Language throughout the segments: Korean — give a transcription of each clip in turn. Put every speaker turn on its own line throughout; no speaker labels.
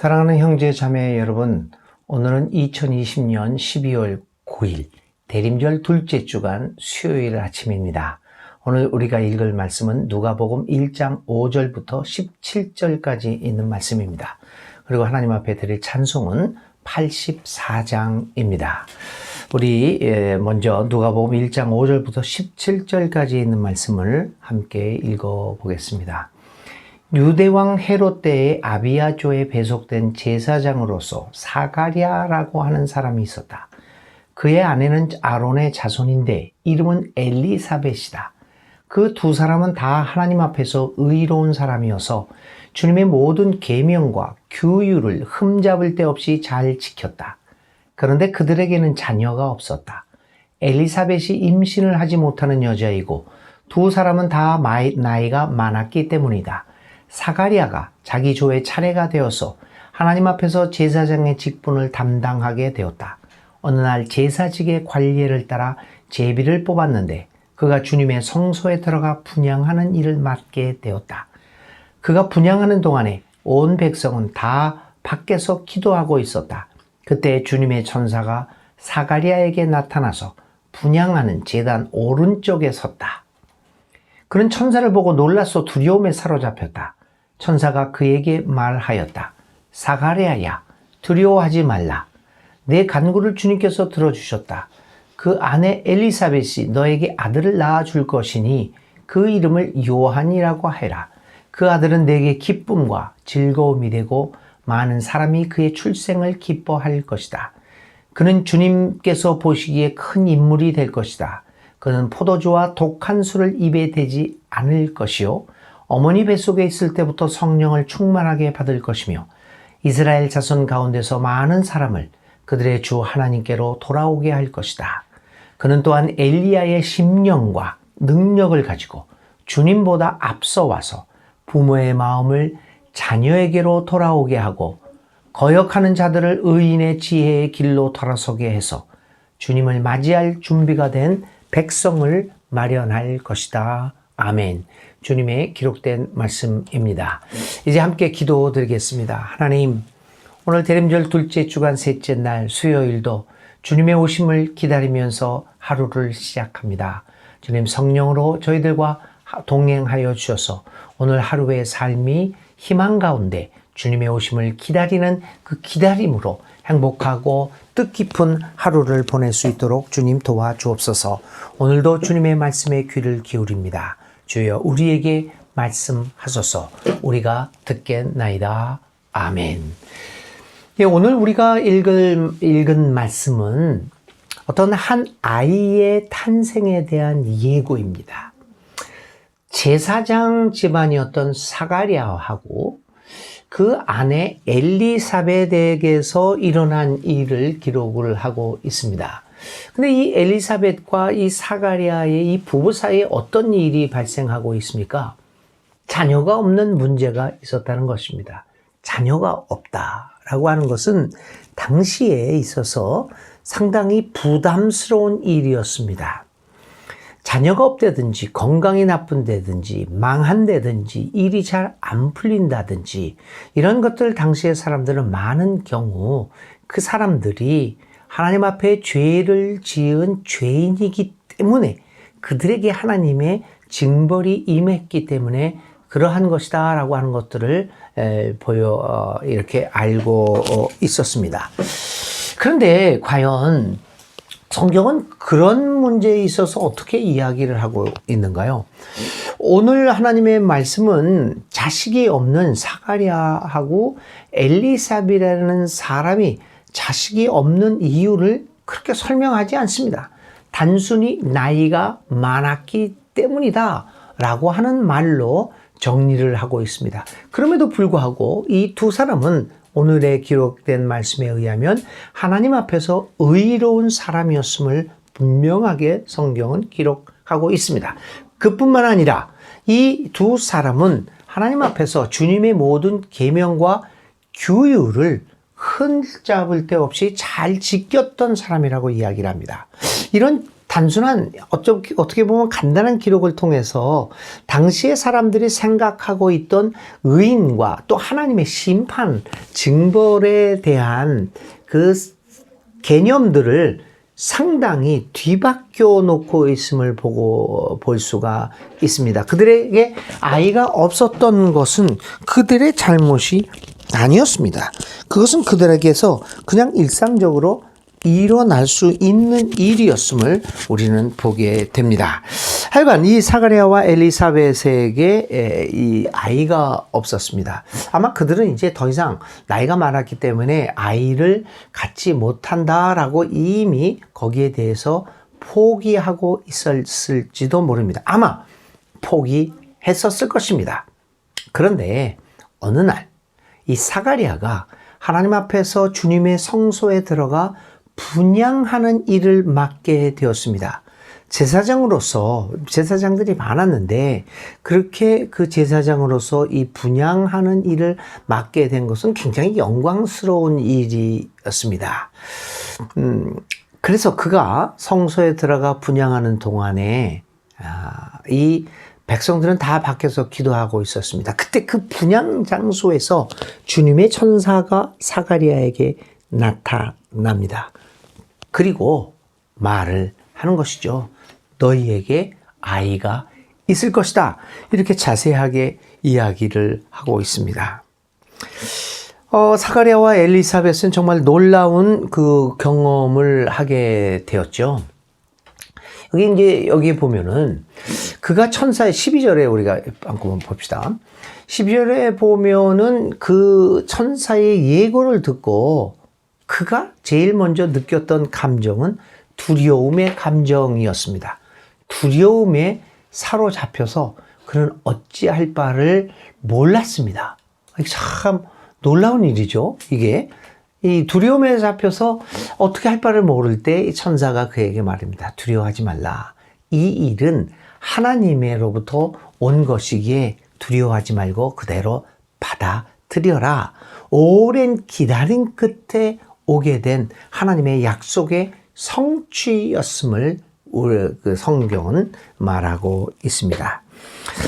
사랑하는 형제 자매 여러분, 오늘은 2020년 12월 9일 대림절 둘째 주간 수요일 아침입니다. 오늘 우리가 읽을 말씀은 누가복음 1장 5절부터 17절까지 있는 말씀입니다. 그리고 하나님 앞에 드릴 찬송은 84장입니다. 우리 먼저 누가복음 1장 5절부터 17절까지 있는 말씀을 함께 읽어보겠습니다. 유대왕 헤롯 때에 아비야조에 배속된 제사장으로서 사가랴라고 하는 사람이 있었다. 그의 아내는 아론의 자손인데 이름은 엘리사벳이다. 그 두 사람은 다 하나님 앞에서 의로운 사람이어서 주님의 모든 계명과 규율을 흠잡을 데 없이 잘 지켰다. 그런데 그들에게는 자녀가 없었다. 엘리사벳이 임신을 하지 못하는 여자이고 두 사람은 다 나이가 많았기 때문이다. 사가랴가 자기 조의 차례가 되어서 하나님 앞에서 제사장의 직분을 담당하게 되었다. 어느 날 제사직의 관례를 따라 제비를 뽑았는데 그가 주님의 성소에 들어가 분향하는 일을 맡게 되었다. 그가 분향하는 동안에 온 백성은 다 밖에서 기도하고 있었다. 그때 주님의 천사가 사가랴에게 나타나서 분향하는 제단 오른쪽에 섰다. 그는 천사를 보고 놀라서 두려움에 사로잡혔다. 천사가 그에게 말하였다. 사가랴야, 두려워하지 말라. 내 간구를 주님께서 들어주셨다. 그 아내 엘리사벳이 너에게 아들을 낳아줄 것이니 그 이름을 요한이라고 해라. 그 아들은 내게 기쁨과 즐거움이 되고 많은 사람이 그의 출생을 기뻐할 것이다. 그는 주님께서 보시기에 큰 인물이 될 것이다. 그는 포도주와 독한 술을 입에 대지 않을 것이요 어머니 뱃속에 있을 때부터 성령을 충만하게 받을 것이며 이스라엘 자손 가운데서 많은 사람을 그들의 주 하나님께로 돌아오게 할 것이다. 그는 또한 엘리야의 심령과 능력을 가지고 주님보다 앞서 와서 부모의 마음을 자녀에게로 돌아오게 하고 거역하는 자들을 의인의 지혜의 길로 돌아서게 해서 주님을 맞이할 준비가 된 백성을 마련할 것이다. 아멘. 주님의 기록된 말씀입니다. 이제 함께 기도드리겠습니다. 하나님, 오늘 대림절 둘째 주간 셋째 날 수요일도 주님의 오심을 기다리면서 하루를 시작합니다. 주님 성령으로 저희들과 동행하여 주셔서 오늘 하루의 삶이 희망 가운데 주님의 오심을 기다리는 그 기다림으로 행복하고 뜻깊은 하루를 보낼 수 있도록 주님 도와주옵소서. 오늘도 주님의 말씀에 귀를 기울입니다. 주여 우리에게 말씀하소서. 우리가 듣겠나이다. 아멘. 오늘 우리가 읽은 말씀은 어떤 한 아이의 탄생에 대한 예고입니다. 제사장 집안이었던 사가랴하고 그 아내 엘리사벳에게서 일어난 일을 기록을 하고 있습니다. 근데 이 엘리사벳과 이 사가랴의 이 부부 사이에 어떤 일이 발생하고 있습니까? 자녀가 없는 문제가 있었다는 것입니다. 자녀가 없다라고 하는 것은 당시에 있어서 상당히 부담스러운 일이었습니다. 자녀가 없다든지 건강이 나쁜다든지 망한다든지 일이 잘 안 풀린다든지 이런 것들 당시의 사람들은 많은 경우 그 사람들이 하나님 앞에 죄를 지은 죄인이기 때문에 그들에게 하나님의 징벌이 임했기 때문에 그러한 것이다 라고 하는 것들을 이렇게 알고 있었습니다. 그런데 과연 성경은 그런 문제에 있어서 어떻게 이야기를 하고 있는가요? 오늘 하나님의 말씀은 자식이 없는 사가랴하고 엘리사벳이라는 사람이 자식이 없는 이유를 그렇게 설명하지 않습니다. 단순히 나이가 많았기 때문이다 라고 하는 말로 정리를 하고 있습니다. 그럼에도 불구하고 이 두 사람은 오늘의 기록된 말씀에 의하면 하나님 앞에서 의로운 사람이었음을 분명하게 성경은 기록하고 있습니다. 그뿐만 아니라 이 두 사람은 하나님 앞에서 주님의 모든 계명과 규율을 흠잡을 데 없이 잘 지켰던 사람이라고 이야기를 합니다. 이런 단순한 어떻게 보면 간단한 기록을 통해서 당시의 사람들이 생각하고 있던 의인과 또 하나님의 심판, 징벌에 대한 그 개념들을 상당히 뒤바뀌어 놓고 있음을 볼 수가 있습니다. 그들에게 아이가 없었던 것은 그들의 잘못이 아니었습니다. 그것은 그들에게서 그냥 일상적으로 일어날 수 있는 일이었음을 우리는 보게 됩니다. 하여간 이 사가랴와 엘리사벳에게 이 아이가 없었습니다. 아마 그들은 이제 더 이상 나이가 많았기 때문에 아이를 갖지 못한다라고 이미 거기에 대해서 포기하고 있었을지도 모릅니다. 아마 포기했었을 것입니다. 그런데 어느 날 이 사가랴가 하나님 앞에서 주님의 성소에 들어가 분향하는 일을 맡게 되었습니다. 제사장으로서, 제사장들이 많았는데 그렇게 그 제사장으로서 이 분향하는 일을 맡게 된 것은 굉장히 영광스러운 일이었습니다. 그래서 그가 성소에 들어가 분향하는 동안에 이 백성들은 다 밖에서 기도하고 있었습니다. 그때 그 분향 장소에서 주님의 천사가 사가랴에게 나타납니다. 그리고 말을 하는 것이죠. 너희에게 아이가 있을 것이다. 이렇게 자세하게 이야기를 하고 있습니다. 사가랴와 엘리사벳은 정말 놀라운 그 경험을 하게 되었죠. 여기 보면은 그가 천사의 12절에 우리가 한번 봅시다. 12절에 보면은 그 천사의 예고를 듣고 그가 제일 먼저 느꼈던 감정은 두려움의 감정이었습니다. 두려움에 사로잡혀서 그는 어찌할 바를 몰랐습니다. 참 놀라운 일이죠. 이게 이 두려움에 잡혀서 어떻게 할 바를 모를 때 이 천사가 그에게 말합니다. 두려워하지 말라. 이 일은 하나님으로부터 온 것이기에 두려워하지 말고 그대로 받아들여라. 오랜 기다림 끝에 오게 된 하나님의 약속의 성취였음을 그 성경은 말하고 있습니다.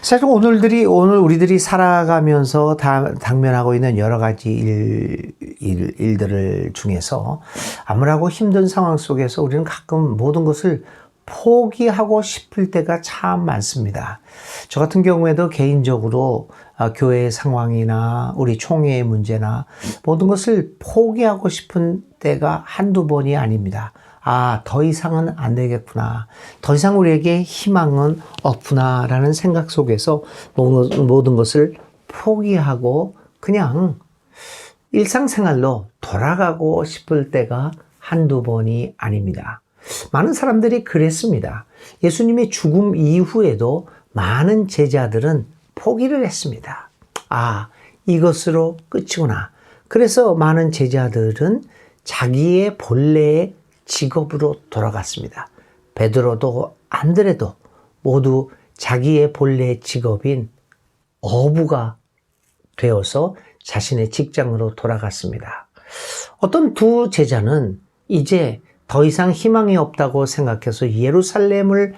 사실 오늘 우리들이 살아가면서 당면하고 있는 여러 가지 일들을 중에서 아무라고 힘든 상황 속에서 우리는 가끔 모든 것을 포기하고 싶을 때가 참 많습니다. 저 같은 경우에도 개인적으로 교회의 상황이나 우리 총회의 문제나 모든 것을 포기하고 싶은 때가 한두 번이 아닙니다. 더 이상은 안 되겠구나. 더 이상 우리에게 희망은 없구나. 라는 생각 속에서 모든 것을 포기하고 그냥 일상생활로 돌아가고 싶을 때가 한두 번이 아닙니다. 많은 사람들이 그랬습니다. 예수님의 죽음 이후에도 많은 제자들은 포기를 했습니다. 이것으로 끝이구나. 그래서 많은 제자들은 자기의 본래의 직업으로 돌아갔습니다. 베드로도 안드레도 모두 자기의 본래 직업인 어부가 되어서 자신의 직장으로 돌아갔습니다. 어떤 두 제자는 이제 더 이상 희망이 없다고 생각해서 예루살렘을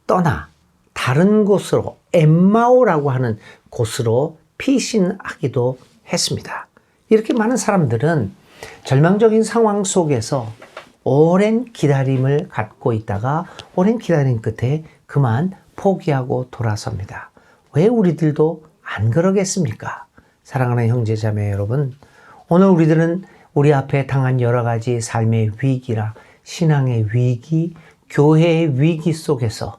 떠나 다른 곳으로 엠마오라고 하는 곳으로 피신하기도 했습니다. 이렇게 많은 사람들은 절망적인 상황 속에서 오랜 기다림을 갖고 있다가 오랜 기다림 끝에 그만 포기하고 돌아섭니다. 왜 우리들도 안 그러겠습니까? 사랑하는 형제자매 여러분, 오늘 우리들은 우리 앞에 당한 여러 가지 삶의 위기라 신앙의 위기, 교회의 위기 속에서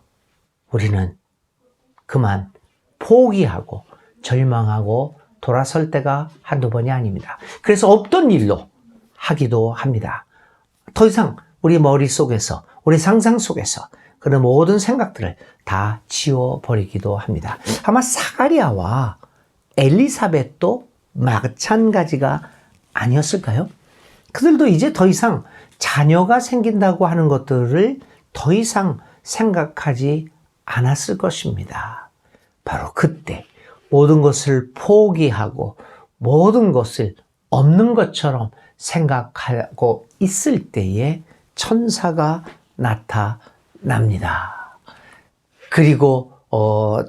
우리는 그만 포기하고 절망하고 돌아설 때가 한두 번이 아닙니다. 그래서 없던 일로 하기도 합니다. 더 이상 우리 머릿속에서, 우리 상상 속에서 그런 모든 생각들을 다 지워버리기도 합니다. 아마 사가랴와 엘리사벳도 마찬가지가 아니었을까요? 그들도 이제 더 이상 자녀가 생긴다고 하는 것들을 더 이상 생각하지 않았을 것입니다. 바로 그때 모든 것을 포기하고 모든 것을 없는 것처럼 생각하고 있을 때에 천사가 나타납니다. 납니다. 그리고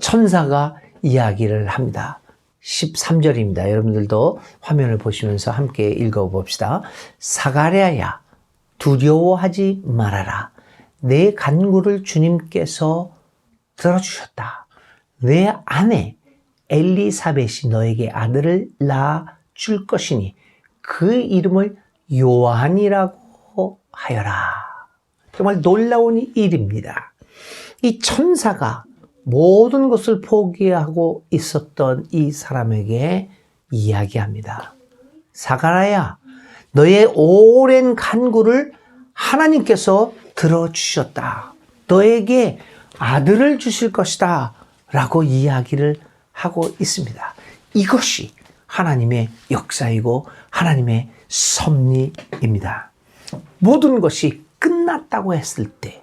천사가 이야기를 합니다. 13절입니다. 여러분들도 화면을 보시면서 함께 읽어봅시다. 사가랴야, 두려워하지 말아라. 내 간구를 주님께서 들어주셨다. 내 아내 엘리사벳이 너에게 아들을 낳아줄 것이니 그 이름을 요한이라고 하여라. 정말 놀라운 일입니다. 이 천사가 모든 것을 포기하고 있었던 이 사람에게 이야기합니다. 사가랴야, 너의 오랜 간구를 하나님께서 들어주셨다. 너에게 아들을 주실 것이다. 라고 이야기를 하고 있습니다. 이것이 하나님의 역사이고 하나님의 섭리입니다. 모든 것이 끝났다고 했을 때,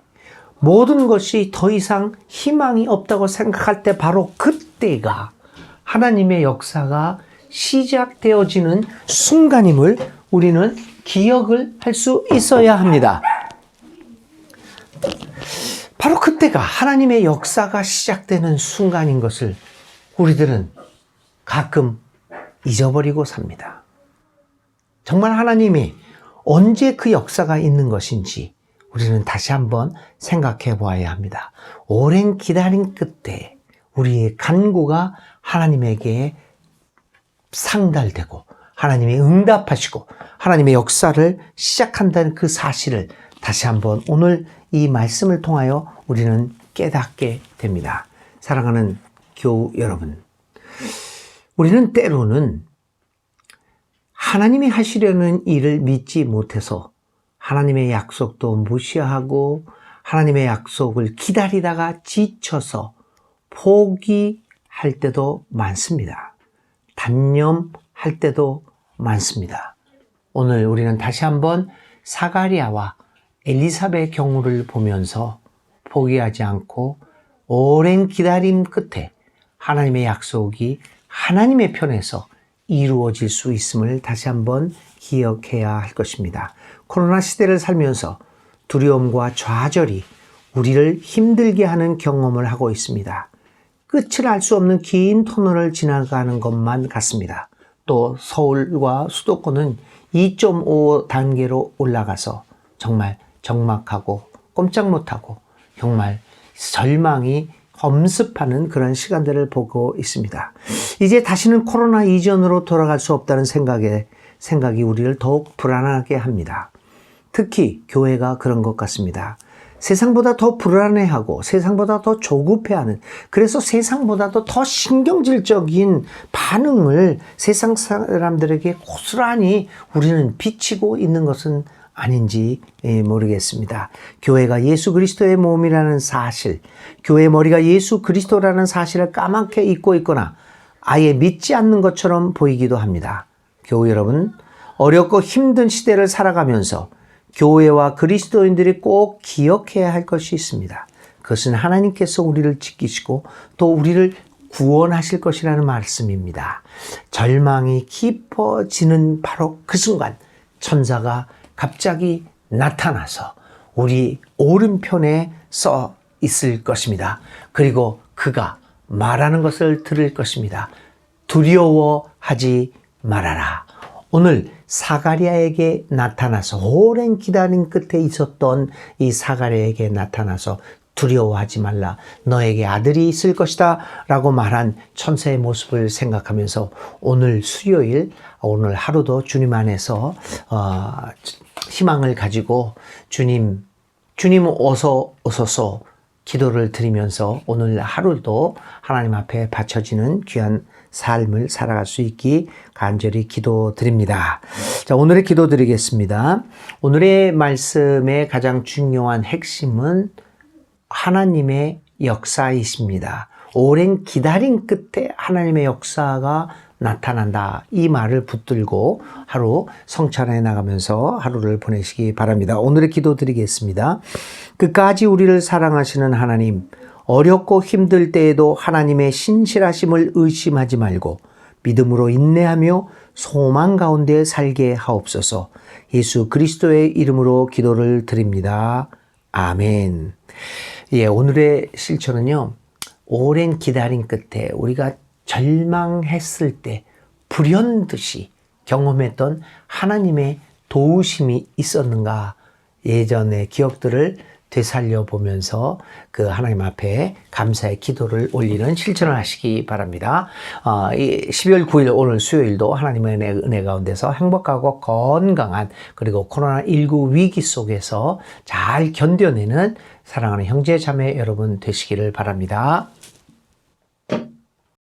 모든 것이 더 이상 희망이 없다고 생각할 때 바로 그때가 하나님의 역사가 시작되어지는 순간임을 우리는 기억을 할 수 있어야 합니다. 바로 그때가 하나님의 역사가 시작되는 순간인 것을 우리들은 가끔 잊어버리고 삽니다. 정말 하나님이 언제 그 역사가 있는 것인지 우리는 다시 한번 생각해 보아야 합니다. 오랜 기다림 끝에 우리의 간구가 하나님에게 상달되고 하나님이 응답하시고 하나님의 역사를 시작한다는 그 사실을 다시 한번 오늘 이 말씀을 통하여 우리는 깨닫게 됩니다. 사랑하는 교우 여러분, 우리는 때로는 하나님이 하시려는 일을 믿지 못해서 하나님의 약속도 무시하고 하나님의 약속을 기다리다가 지쳐서 포기할 때도 많습니다. 단념할 때도 많습니다. 오늘 우리는 다시 한번 사가랴와 엘리사벳의 경우를 보면서 포기하지 않고 오랜 기다림 끝에 하나님의 약속이 하나님의 편에서 이루어질 수 있음을 다시 한번 기억해야 할 것입니다. 코로나 시대를 살면서 두려움과 좌절이 우리를 힘들게 하는 경험을 하고 있습니다. 끝을 알 수 없는 긴 터널을 지나가는 것만 같습니다. 또 서울과 수도권은 2.5 단계로 올라가서 정말 적막하고 꼼짝 못하고 정말 절망이 엄습하는 그런 시간들을 보고 있습니다. 이제 다시는 코로나 이전으로 돌아갈 수 없다는 생각이 우리를 더욱 불안하게 합니다. 특히 교회가 그런 것 같습니다. 세상보다 더 불안해하고 세상보다 더 조급해하는, 그래서 세상보다도 더 신경질적인 반응을 세상 사람들에게 고스란히 우리는 비치고 있는 것은 아닌지 모르겠습니다. 교회가 예수 그리스도의 몸이라는 사실, 교회의 머리가 예수 그리스도라는 사실을 까맣게 잊고 있거나 아예 믿지 않는 것처럼 보이기도 합니다. 교우 여러분, 어렵고 힘든 시대를 살아가면서 교회와 그리스도인들이 꼭 기억해야 할 것이 있습니다. 그것은 하나님께서 우리를 지키시고 또 우리를 구원하실 것이라는 말씀입니다. 절망이 깊어지는 바로 그 순간 천사가 갑자기 나타나서 우리 오른편에 서 있을 것입니다. 그리고 그가 말하는 것을 들을 것입니다. 두려워하지 말아라. 오늘 사가랴에게 나타나서 오랜 기다림 끝에 있었던 이 사가랴에게 나타나서 두려워하지 말라. 너에게 아들이 있을 것이다. 라고 말한 천사의 모습을 생각하면서 오늘 수요일, 오늘 하루도 주님 안에서 희망을 가지고 주님 어서 오소서 기도를 드리면서 오늘 하루도 하나님 앞에 바쳐지는 귀한 삶을 살아갈 수 있기 간절히 기도드립니다. 자, 오늘의 기도 드리겠습니다. 오늘의 말씀의 가장 중요한 핵심은 하나님의 역사이십니다. 오랜 기다림 끝에 하나님의 역사가 나타난다. 이 말을 붙들고 하루 성찬해 나가면서 하루를 보내시기 바랍니다. 오늘의 기도 드리겠습니다. 끝까지 우리를 사랑하시는 하나님, 어렵고 힘들 때에도 하나님의 신실하심을 의심하지 말고 믿음으로 인내하며 소망 가운데 살게 하옵소서. 예수 그리스도의 이름으로 기도를 드립니다. 아멘. 예, 오늘의 실천은요, 오랜 기다림 끝에 우리가 절망했을 때 불현듯이 경험했던 하나님의 도우심이 있었는가, 예전의 기억들을 되살려 보면서 그 하나님 앞에 감사의 기도를 올리는 실천을 하시기 바랍니다. 12월 9일 오늘 수요일도 하나님의 은혜 가운데서 행복하고 건강한, 그리고 코로나19 위기 속에서 잘 견뎌내는 사랑하는 형제 자매 여러분 되시기를 바랍니다.